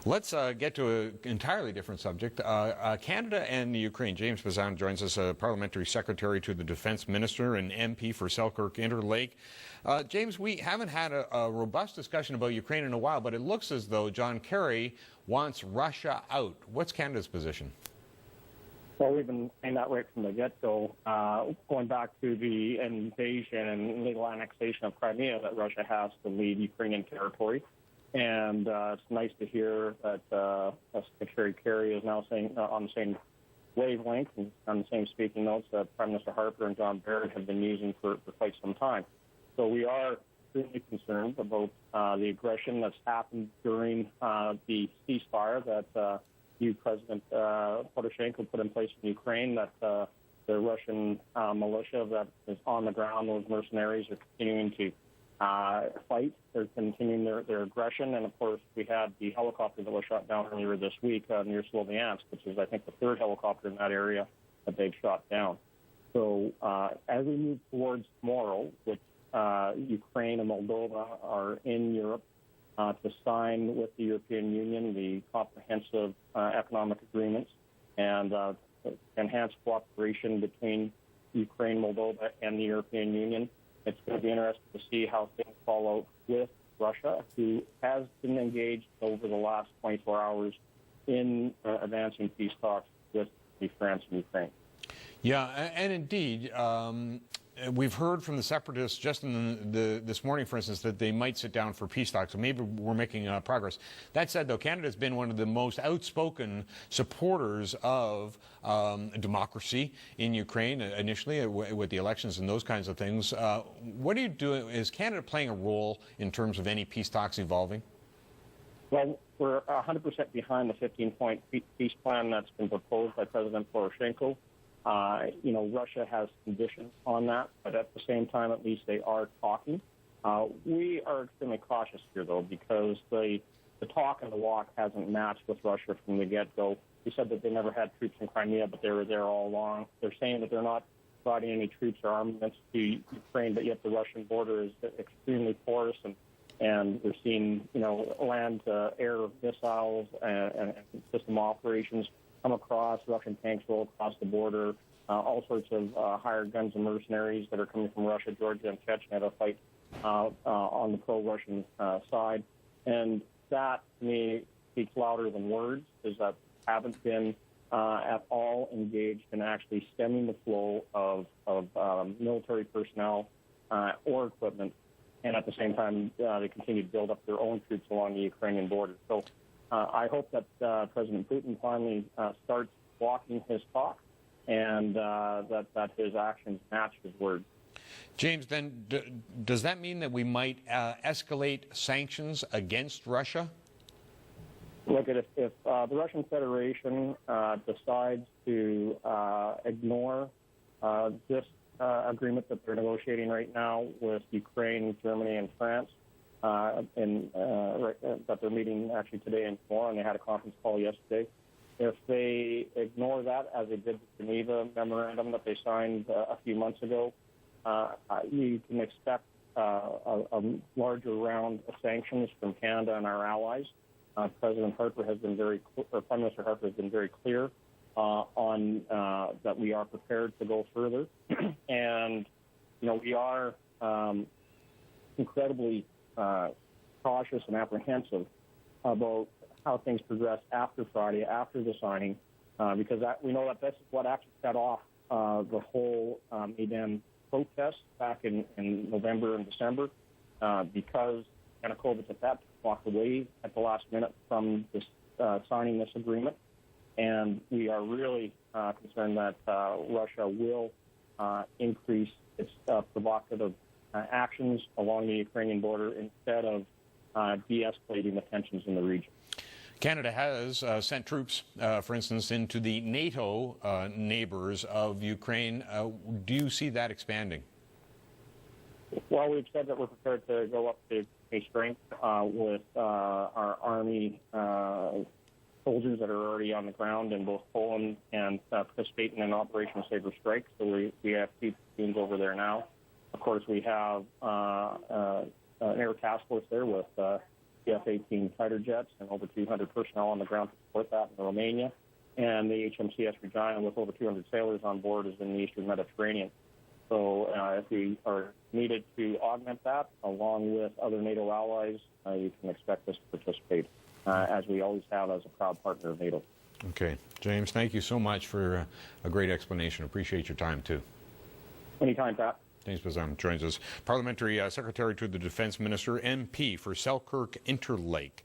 Let's get to an entirely different subject. Canada and the Ukraine. James Bezan joins us, Parliamentary Secretary to the Defence Minister and MP for Selkirk Interlake. James, we haven't had a robust discussion about Ukraine in a while, but it looks as though John Kerry wants Russia out. What's Canada's position? Well, we've been saying that right from the get-go, going back to the invasion and legal annexation of Crimea, that Russia has to leave Ukrainian territory. And it's nice to hear that Secretary Kerry is now saying on the same wavelength and on the same speaking notes that Prime Minister Harper and John Baird have been using for quite some time. So we are extremely concerned about the aggression that's happened during the ceasefire that new President Poroshenko put in place in Ukraine, that the Russian militia that is on the ground, those mercenaries, are continuing to fight. They're continuing their aggression. And, of course, we had the helicopter that was shot down earlier this week near Sloviansk, which is, I think, the third helicopter in that area that they've shot down. So as we move towards tomorrow, which Ukraine and Moldova are in Europe to sign with the European Union the comprehensive economic agreements and enhanced cooperation between Ukraine, Moldova, and the European Union. It's going to be interesting to see how things fall out with Russia, who has been engaged over the last 24 hours in advancing peace talks with France and Ukraine. Yeah, and indeed, we've heard from the separatists just in this morning, for instance, that they might sit down for peace talks. So maybe we're making progress. That said, though, Canada's been one of the most outspoken supporters of democracy in Ukraine initially with the elections and those kinds of things. What are you doing? Is Canada playing a role in terms of any peace talks evolving? Well, we're 100% behind the 15-point peace plan that's been proposed by President Poroshenko. Russia has conditions on that, but at the same time, at least they are talking. We are extremely cautious here, though, because the talk and the walk hasn't matched with Russia from the get-go. We said that they never had troops in Crimea, but they were there all along. They're saying that they're not providing any troops or armaments to Ukraine, but yet the Russian border is extremely porous, and we're seeing, land-to-air missiles and system operations come across. Russian tanks roll across the border. All sorts of hired guns and mercenaries that are coming from Russia, Georgia, and Chechnya to fight on the pro-Russian side. And that, to me, speaks louder than words, is that haven't been at all engaged in actually stemming the flow of military personnel or equipment, and at the same time, they continue to build up their own troops along the Ukrainian border. So I hope that President Putin finally starts walking his talk, and that his actions match his words. James, then, does that mean that we might escalate sanctions against Russia? Look, if the Russian Federation decides to ignore this agreement that they're negotiating right now with Ukraine, Germany, and France, that they're meeting actually today and tomorrow, and they had a conference call yesterday. If they ignore that, as they did the Geneva memorandum that they signed a few months ago, you can expect a larger round of sanctions from Canada and our allies. Prime Minister Harper has been very clear on that we are prepared to go further, and we are incredibly cautious and apprehensive about how things progress after Friday, after the signing, because we know that that's what actually set off the whole Maidan protest back in November and December, because Yanukovych at that point walked away at the last minute from this, signing this agreement. And we are really concerned that Russia will increase its provocative actions along the Ukrainian border instead of de-escalating the tensions in the region. Canada has sent troops, for instance, into the NATO neighbors of Ukraine. Do you see that expanding? Well, we've said that we're prepared to go up to a strength with our Army soldiers that are already on the ground in both Poland and participating in Operation Saber Strike. So we have two teams over there now. Of course, we have an air task force there with F-18 fighter jets and over 200 personnel on the ground to support that in Romania. And the HMCS Regina, with over 200 sailors on board, is in the Eastern Mediterranean. So if we are needed to augment that, along with other NATO allies, you can expect us to participate, as we always have as a proud partner of NATO. Okay. James, thank you so much for a great explanation. Appreciate your time, too. Anytime, Pat. James Bezan joins us. Parliamentary Secretary to the Defense Minister, MP for Selkirk Interlake.